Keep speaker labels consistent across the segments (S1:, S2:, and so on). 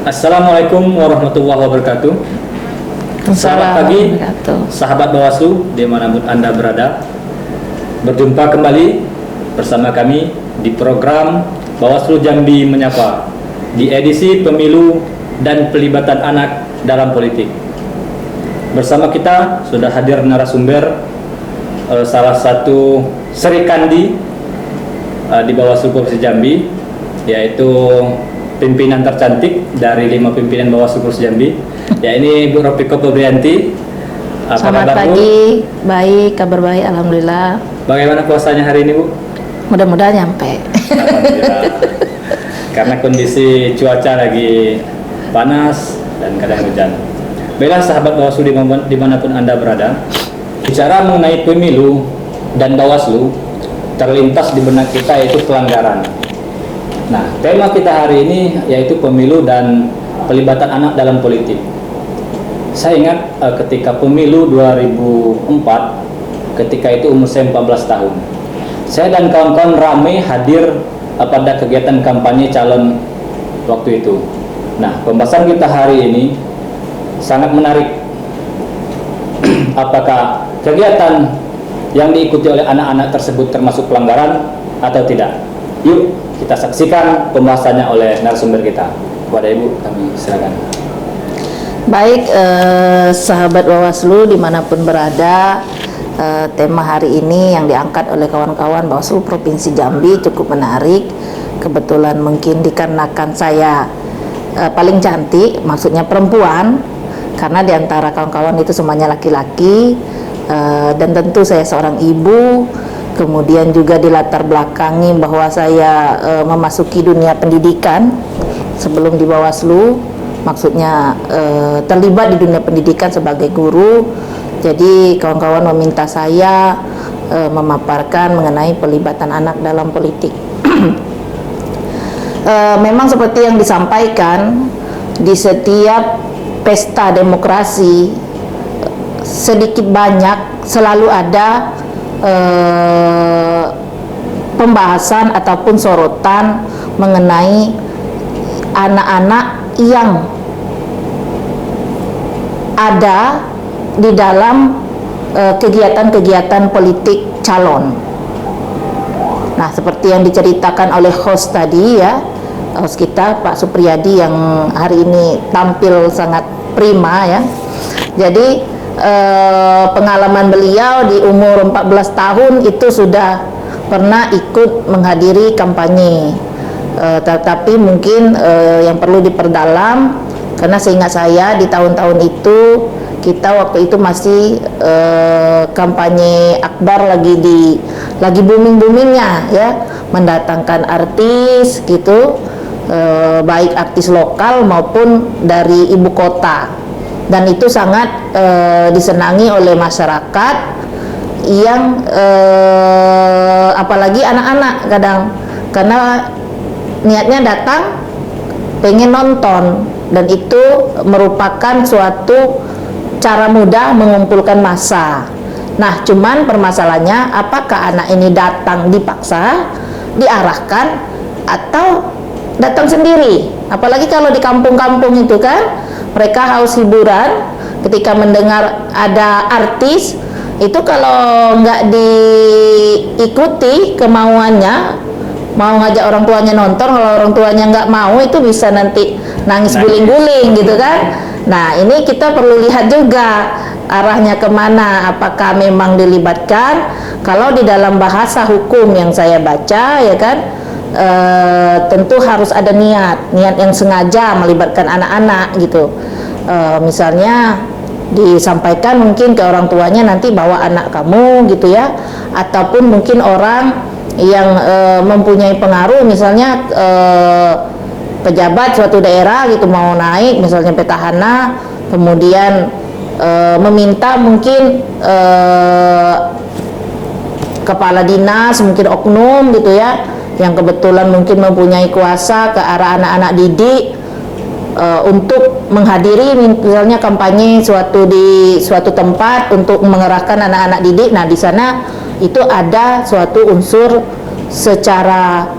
S1: Assalamualaikum warahmatullahi wabarakatuh. Selamat pagi, sahabat Bawaslu dimanapun Anda berada. Berjumpa kembali bersama kami di program Bawaslu Jambi Menyapa di edisi Pemilu dan Pelibatan Anak dalam Politik. Bersama kita sudah hadir narasumber salah satu Serikandi di Bawaslu Provinsi Jambi, yaitu pimpinan tercantik dari 5 pimpinan Bawaslu Provinsi Jambi, ya ini Bu Ropiko Febrianti.
S2: Selamat pagi, baik, kabar baik, alhamdulillah.
S1: Bagaimana puasanya hari ini, Bu?
S2: Mudah-mudahan nyampe.
S1: Alhamdulillah. Karena kondisi cuaca lagi panas dan kadang hujan. Baiklah sahabat Bawaslu dimanapun Anda berada, bicara mengenai pemilu dan Bawaslu, terlintas di benak kita yaitu pelanggaran. Nah, tema kita hari ini yaitu pemilu dan pelibatan anak dalam politik. Saya ingat ketika pemilu 2004, ketika itu umur saya 14 tahun. Saya dan kawan-kawan ramai hadir pada kegiatan kampanye calon waktu itu. Nah, pembahasan kita hari ini sangat menarik. Apakah kegiatan yang diikuti oleh anak-anak tersebut termasuk pelanggaran atau tidak? Yuk kita saksikan pembahasannya oleh narasumber kita. Kepada Ibu kami silakan.
S2: Baik, sahabat Bawaslu dimanapun berada, tema hari ini yang diangkat oleh kawan-kawan Bawaslu Provinsi Jambi cukup menarik. Kebetulan mungkin dikarenakan saya paling cantik, maksudnya perempuan, karena diantara kawan-kawan itu semuanya laki-laki, dan tentu saya seorang ibu. Kemudian juga dilatar belakangi bahwa saya memasuki dunia pendidikan sebelum di Bawaslu, maksudnya terlibat di dunia pendidikan sebagai guru. Jadi kawan-kawan meminta saya memaparkan mengenai pelibatan anak dalam politik. Memang seperti yang disampaikan, di setiap pesta demokrasi sedikit banyak selalu ada pembahasan ataupun sorotan mengenai anak-anak yang ada di dalam kegiatan-kegiatan politik calon. Nah, seperti yang diceritakan oleh host tadi ya, host kita Pak Supriyadi yang hari ini tampil sangat prima ya. Jadi pengalaman beliau di umur 14 tahun itu sudah pernah ikut menghadiri kampanye, tetapi mungkin yang perlu diperdalam, karena seingat saya di tahun-tahun itu kita waktu itu masih kampanye akbar lagi booming-boomingnya ya, mendatangkan artis gitu, baik artis lokal maupun dari ibu kota. Dan itu sangat disenangi oleh masyarakat yang apalagi anak-anak kadang, karena niatnya datang pengen nonton, dan itu merupakan suatu cara mudah mengumpulkan massa. Nah, cuman permasalahannya apakah anak ini datang dipaksa, diarahkan, atau datang sendiri? Apalagi kalau di kampung-kampung itu kan mereka haus hiburan, ketika mendengar ada artis itu, kalau nggak diikuti kemauannya, mau ngajak orang tuanya nonton, kalau orang tuanya nggak mau itu bisa nanti nangis guling-guling gitu kan. Nah, ini kita perlu lihat juga arahnya kemana, apakah memang dilibatkan. Kalau di dalam bahasa hukum yang saya baca ya kan, tentu harus ada niat yang sengaja melibatkan anak-anak gitu. Misalnya disampaikan mungkin ke orang tuanya, nanti bawa anak kamu gitu ya, ataupun mungkin orang yang mempunyai pengaruh, misalnya pejabat suatu daerah gitu mau naik, misalnya petahana, kemudian meminta mungkin kepala dinas, mungkin oknum gitu ya, yang kebetulan mungkin mempunyai kuasa ke arah anak-anak didik untuk menghadiri misalnya kampanye di suatu tempat untuk mengerahkan anak-anak didik. Nah, di sana itu ada suatu unsur secara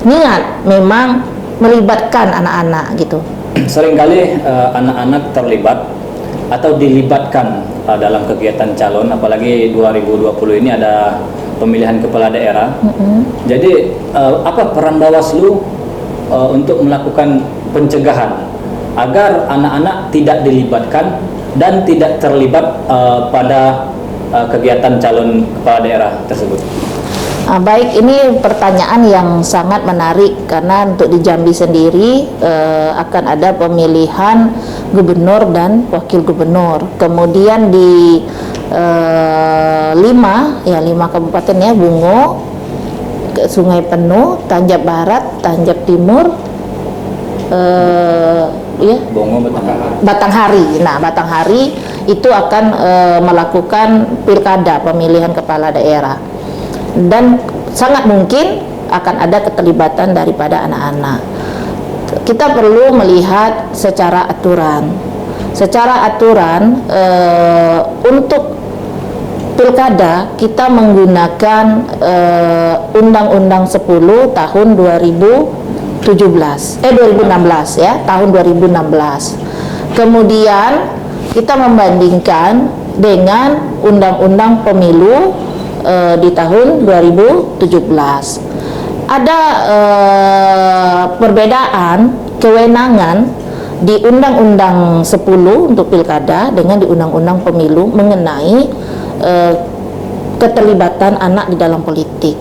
S2: niat memang melibatkan anak-anak gitu.
S1: seringkali anak-anak terlibat atau dilibatkan dalam kegiatan calon, apalagi 2020 ini ada pemilihan kepala daerah. Jadi apa peran Bawaslu untuk melakukan pencegahan agar anak-anak tidak dilibatkan dan tidak terlibat pada kegiatan calon kepala daerah tersebut?
S2: Baik, ini pertanyaan yang sangat menarik karena untuk di Jambi sendiri akan ada pemilihan gubernur dan wakil gubernur. Kemudian di 5 kabupaten ya, Bungo, Sungai Penuh, Tanjab Barat, Tanjab Timur,
S1: Bungo,
S2: Batanghari. Nah, Batanghari itu akan melakukan pilkada pemilihan kepala daerah. Dan sangat mungkin akan ada keterlibatan daripada anak-anak. Kita perlu melihat secara aturan. Secara aturan untuk pilkada kita menggunakan Undang-Undang 10 tahun 2016 ya, tahun 2016. Kemudian kita membandingkan dengan Undang-Undang Pemilu di tahun 2017. Ada perbedaan kewenangan di Undang-Undang 10 untuk pilkada dengan di Undang-Undang Pemilu mengenai keterlibatan anak di dalam politik.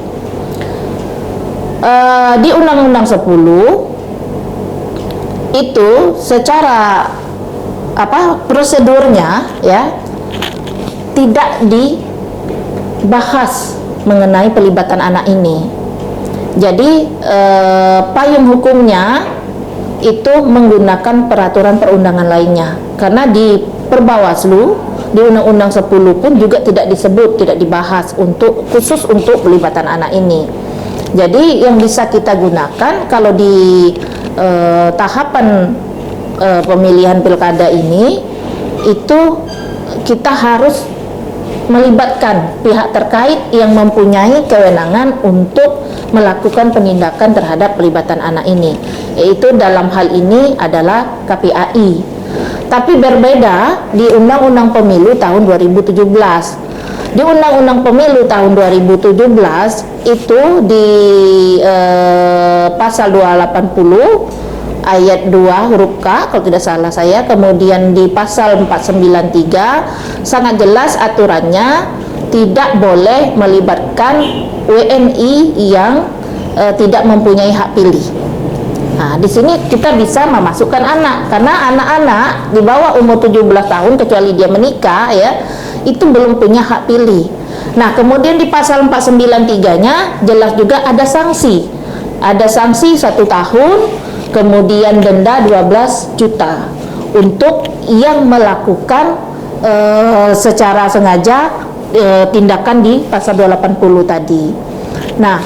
S2: Di Undang-Undang 10 itu secara prosedurnya ya tidak dibahas mengenai pelibatan anak ini. Jadi payung hukumnya itu menggunakan peraturan perundangan lainnya, karena di Perbawaslu di Undang-Undang 10 pun juga tidak disebut, tidak dibahas khusus untuk pelibatan anak ini. Jadi yang bisa kita gunakan kalau di tahapan pemilihan pilkada ini itu kita harus melibatkan pihak terkait yang mempunyai kewenangan untuk melakukan penindakan terhadap pelibatan anak ini, yaitu dalam hal ini adalah KPAI. Tapi berbeda di Undang-Undang Pemilu tahun 2017. Di Undang-Undang Pemilu tahun 2017 itu di pasal 280 ayat 2 huruf K kalau tidak salah saya, kemudian di pasal 493 sangat jelas aturannya tidak boleh melibatkan WNI yang tidak mempunyai hak pilih. Nah, di sini kita bisa memasukkan anak, karena anak-anak di bawah umur 17 tahun kecuali dia menikah ya, itu belum punya hak pilih. Nah, kemudian di pasal 493-nya jelas juga ada sanksi. Ada sanksi 1 tahun, kemudian denda 12 juta untuk yang melakukan secara sengaja tindakan di pasal 280 tadi. Nah,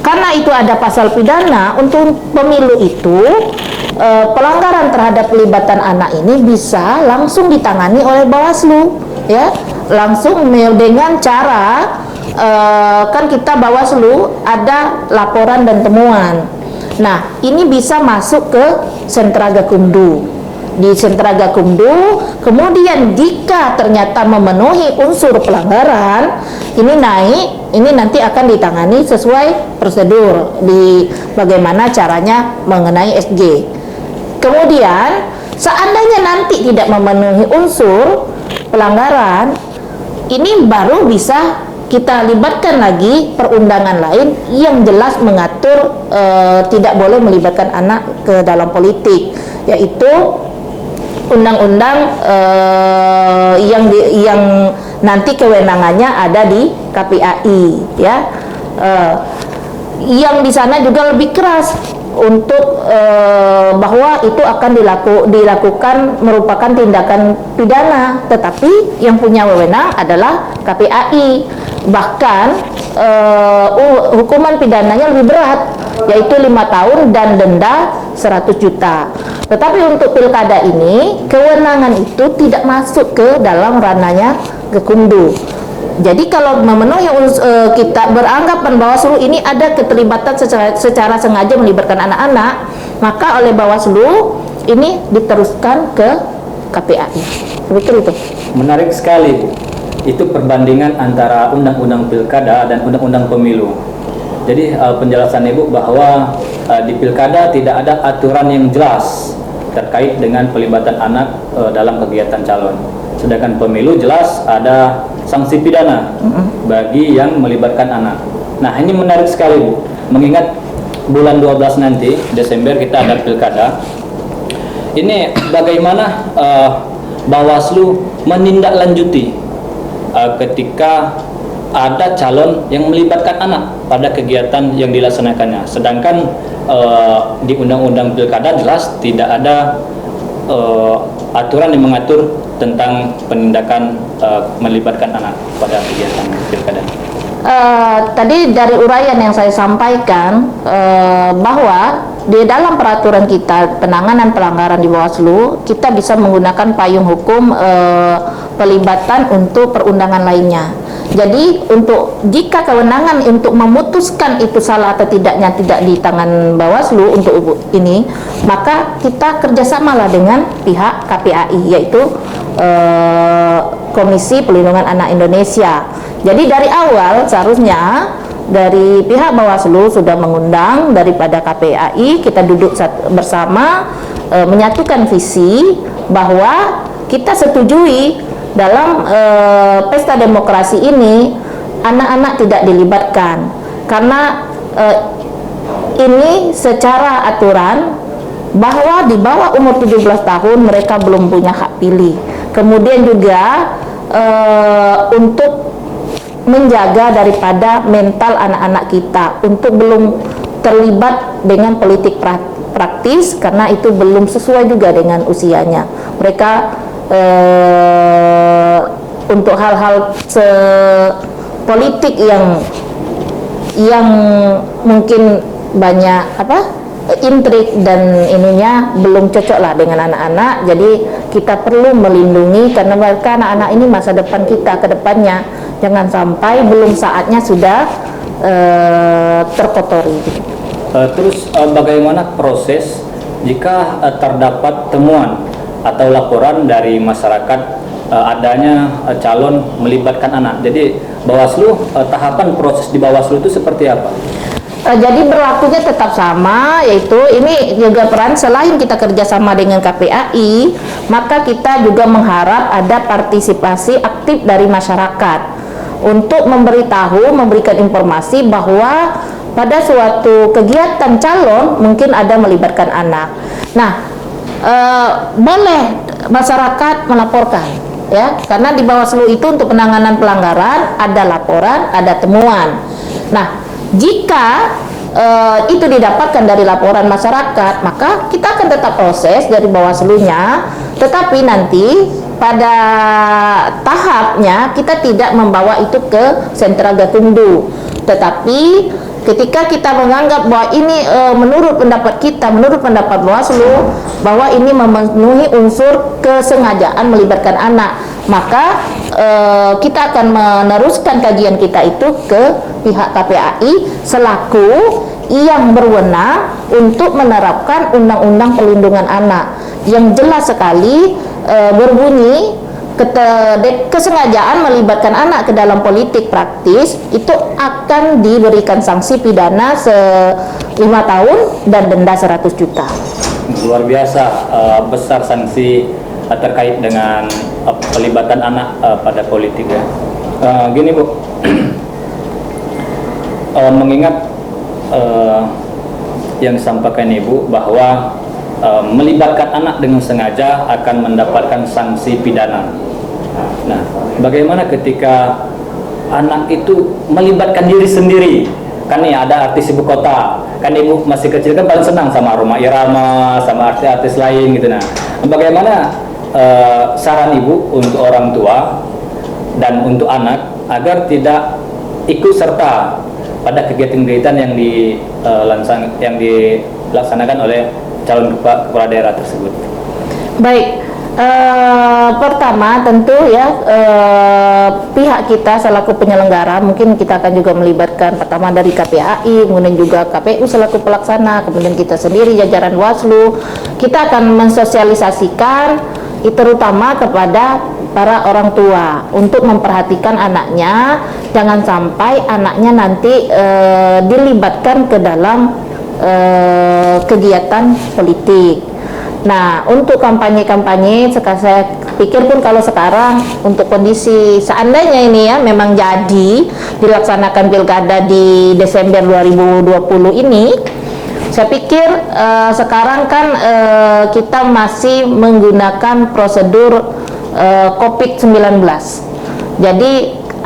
S2: karena itu ada pasal pidana untuk pemilu itu, pelanggaran terhadap pelibatan anak ini bisa langsung ditangani oleh Bawaslu ya, langsung dengan cara kan kita Bawaslu ada laporan dan temuan. Nah, ini bisa masuk ke Sentra Gakumdu. Di Sentra Gakumdu, kemudian jika ternyata memenuhi unsur pelanggaran, ini naik, ini nanti akan ditangani sesuai prosedur di bagaimana caranya mengenai SG. Kemudian, seandainya nanti tidak memenuhi unsur pelanggaran, ini baru bisa kita libatkan lagi perundangan lain yang jelas mengatur tidak boleh melibatkan anak ke dalam politik, yaitu undang-undang yang nanti kewenangannya ada di KPAI ya, yang di sana juga lebih keras untuk bahwa itu akan dilakukan merupakan tindakan pidana, tetapi yang punya wewenang adalah KPAI. Bahkan hukuman pidananya lebih berat, yaitu 5 tahun dan denda 100 juta. Tetapi untuk pilkada ini kewenangan itu tidak masuk ke dalam ranahnya Gakumdu. Jadi kalau memenuhi kita beranggapan Bawaslu ini ada keterlibatan secara sengaja melibatkan anak-anak, maka oleh Bawaslu ini diteruskan ke KPAI. Betul itu?
S1: Menarik sekali, Bu. Itu perbandingan antara undang-undang pilkada dan undang-undang pemilu. Jadi penjelasan Ibu bahwa di pilkada tidak ada aturan yang jelas terkait dengan pelibatan anak dalam kegiatan calon. Sedangkan pemilu jelas ada sanksi pidana bagi yang melibatkan anak. Nah, ini menarik sekali, Bu. Mengingat bulan 12 nanti, Desember, kita ada pilkada. Ini bagaimana Bawaslu menindaklanjuti ketika ada calon yang melibatkan anak pada kegiatan yang dilaksanakannya. Sedangkan di Undang-Undang Pilkada jelas tidak ada aturan yang mengatur tentang penindakan melibatkan anak pada kegiatan pilkada.
S2: Tadi dari uraian yang saya sampaikan bahwa di dalam peraturan kita penanganan pelanggaran di Bawaslu, kita bisa menggunakan payung hukum pelibatan untuk perundangan lainnya. Jadi jika kewenangan untuk memutuskan itu salah atau tidaknya tidak di tangan Bawaslu untuk ini, maka kita kerjasamalah dengan pihak KPAI, yaitu Komisi Pelindungan Anak Indonesia. Jadi dari awal seharusnya dari pihak Bawaslu sudah mengundang daripada KPAI, kita duduk bersama menyatukan visi bahwa kita setujui dalam pesta demokrasi ini anak-anak tidak dilibatkan karena ini secara aturan bahwa di bawah umur 17 tahun mereka belum punya hak pilih. Kemudian juga untuk menjaga daripada mental anak-anak kita untuk belum terlibat dengan politik praktis karena itu belum sesuai juga dengan usianya. Mereka untuk hal-hal politik yang mungkin banyak intrik dan ininya belum cocok lah dengan anak-anak. Jadi kita perlu melindungi karena mereka anak-anak ini masa depan kita ke depannya. Jangan sampai belum saatnya sudah terkotori.
S1: Terus bagaimana proses jika terdapat temuan atau laporan dari masyarakat adanya calon melibatkan anak? Jadi Bawaslu, tahapan proses di Bawaslu itu seperti apa?
S2: Jadi berlakunya tetap sama, yaitu ini juga peran selain kita kerjasama dengan KPAI, maka kita juga mengharap ada partisipasi aktif dari masyarakat untuk memberikan informasi bahwa pada suatu kegiatan calon mungkin ada melibatkan anak. Nah, boleh masyarakat melaporkan, ya, karena di Bawaslu itu untuk penanganan pelanggaran ada laporan, ada temuan. Nah, jika itu didapatkan dari laporan masyarakat, maka kita akan tetap proses dari Bawaslu-nya, tetapi nanti pada tahapnya kita tidak membawa itu ke sentra Gakumdu, tetapi ketika kita menganggap bahwa ini menurut pendapat kita, menurut pendapat Bawaslu bahwa ini memenuhi unsur kesengajaan melibatkan anak, maka kita akan meneruskan kajian kita itu ke pihak KPAI selaku yang berwenang untuk menerapkan Undang-Undang Perlindungan Anak yang jelas sekali berbunyi kesengajaan melibatkan anak ke dalam politik praktis itu akan diberikan sanksi pidana 5 tahun dan denda 100 juta.
S1: Luar biasa besar sanksi terkait dengan pelibatan anak pada politik, ya. Gini, Bu, mengingat yang disampaikan Ibu bahwa melibatkan anak dengan sengaja akan mendapatkan sanksi pidana. Nah, bagaimana ketika anak itu melibatkan diri sendiri? Kan nih ada artis ibu kota, kan Ibu masih kecil kan paling senang sama Rhoma Irama, sama artis-artis lain gitu. Nah, bagaimana saran Ibu untuk orang tua dan untuk anak agar tidak ikut serta pada kegiatan-kegiatan yang dilaksanakan oleh calon kepala daerah tersebut?
S2: Baik, Pertama tentu ya pihak kita selaku penyelenggara mungkin kita akan juga melibatkan pertama dari KPAI, kemudian juga KPU selaku pelaksana, kemudian kita sendiri jajaran Waslu, kita akan mensosialisasikan terutama kepada para orang tua untuk memperhatikan anaknya, jangan sampai anaknya nanti dilibatkan ke dalam kegiatan politik. Nah, untuk kampanye-kampanye, saya pikir pun kalau sekarang untuk kondisi seandainya ini ya memang jadi dilaksanakan pilkada di Desember 2020 ini, saya pikir sekarang kan kita masih menggunakan prosedur COVID-19. Jadi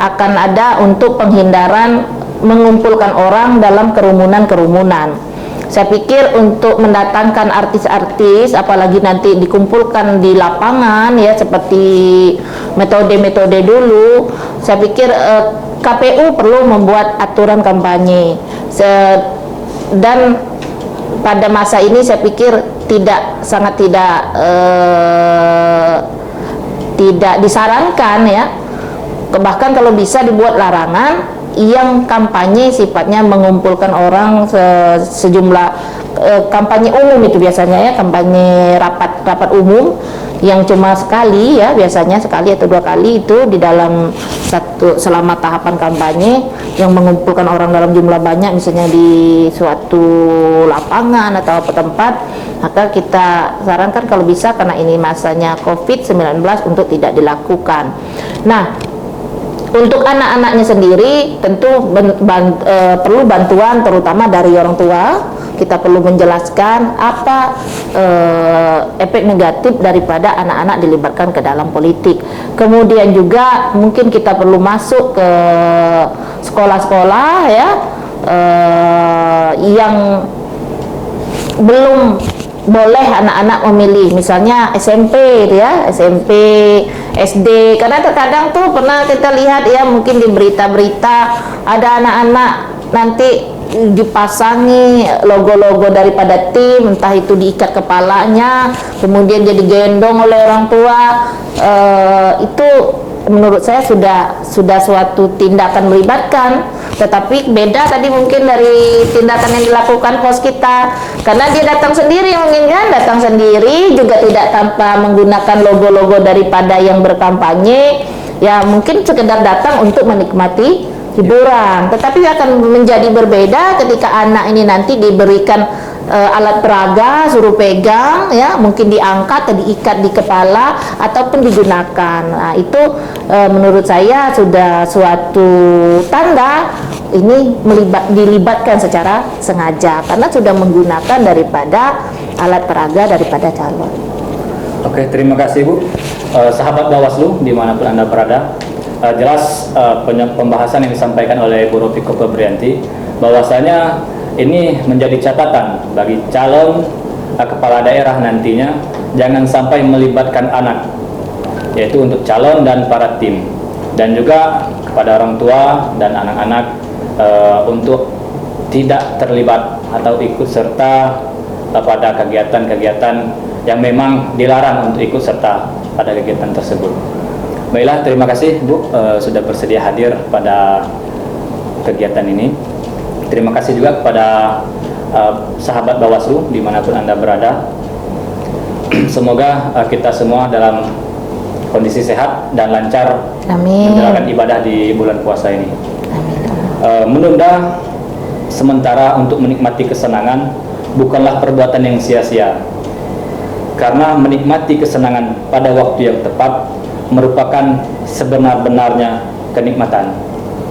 S2: akan ada untuk penghindaran mengumpulkan orang dalam kerumunan-kerumunan. Saya pikir untuk mendatangkan artis-artis, apalagi nanti dikumpulkan di lapangan ya seperti metode-metode dulu, saya pikir KPU perlu membuat aturan kampanye. Dan pada masa ini saya pikir sangat tidak disarankan ya. Bahkan kalau bisa dibuat larangan yang kampanye sifatnya mengumpulkan orang sejumlah kampanye umum itu biasanya ya, kampanye rapat umum yang cuma sekali ya, biasanya sekali atau 2 kali itu di dalam selama tahapan kampanye yang mengumpulkan orang dalam jumlah banyak, misalnya di suatu lapangan atau apa tempat, maka kita sarankan kalau bisa karena ini masanya COVID-19 untuk tidak dilakukan. Nah, untuk anak-anaknya sendiri tentu perlu bantuan terutama dari orang tua. Kita perlu menjelaskan apa efek negatif daripada anak-anak dilibatkan ke dalam politik. Kemudian juga mungkin kita perlu masuk ke sekolah-sekolah ya yang belum boleh anak-anak memilih, misalnya SMP ya, SMP, SD, karena terkadang tuh pernah kita lihat ya mungkin di berita-berita ada anak-anak nanti dipasangi logo-logo daripada tim, entah itu diikat kepalanya kemudian jadi gendong oleh orang tua. Itu menurut saya sudah suatu tindakan melibatkan, tetapi beda tadi mungkin dari tindakan yang dilakukan host kita, karena dia datang sendiri, mungkin kan datang sendiri juga tidak tanpa menggunakan logo-logo daripada yang berkampanye ya, mungkin sekedar datang untuk menikmati hiburan. Tetapi akan menjadi berbeda ketika anak ini nanti diberikan alat peraga, suruh pegang ya, mungkin diangkat atau diikat di kepala ataupun digunakan. Nah, itu menurut saya sudah suatu tanda ini dilibatkan secara sengaja karena sudah menggunakan daripada alat peraga daripada calon.
S1: Oke, terima kasih Bu. Sahabat Bawaslu dimanapun Anda berada, jelas pembahasan yang disampaikan oleh Bu Ropiko Febrianti bahwasanya ini menjadi catatan bagi calon kepala daerah nantinya, jangan sampai melibatkan anak, yaitu untuk calon dan para tim, dan juga kepada orang tua dan anak-anak untuk tidak terlibat atau ikut serta pada kegiatan-kegiatan yang memang dilarang untuk ikut serta pada kegiatan tersebut. Baiklah, terima kasih Bu sudah bersedia hadir pada kegiatan ini. Terima kasih juga kepada sahabat Bawaslu dimanapun Anda berada. Semoga kita semua dalam kondisi sehat dan lancar menjalankan ibadah di bulan puasa ini. Menunda sementara untuk menikmati kesenangan bukanlah perbuatan yang sia-sia, karena menikmati kesenangan pada waktu yang tepat merupakan sebenar-benarnya kenikmatan.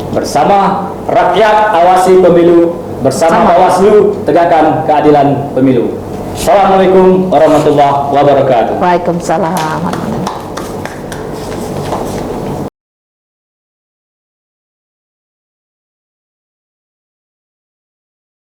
S1: Bersama rakyat awasi pemilu, bersama Bawaslu tegakkan keadilan pemilu. Assalamualaikum warahmatullahi wabarakatuh.
S2: Waalaikumsalam.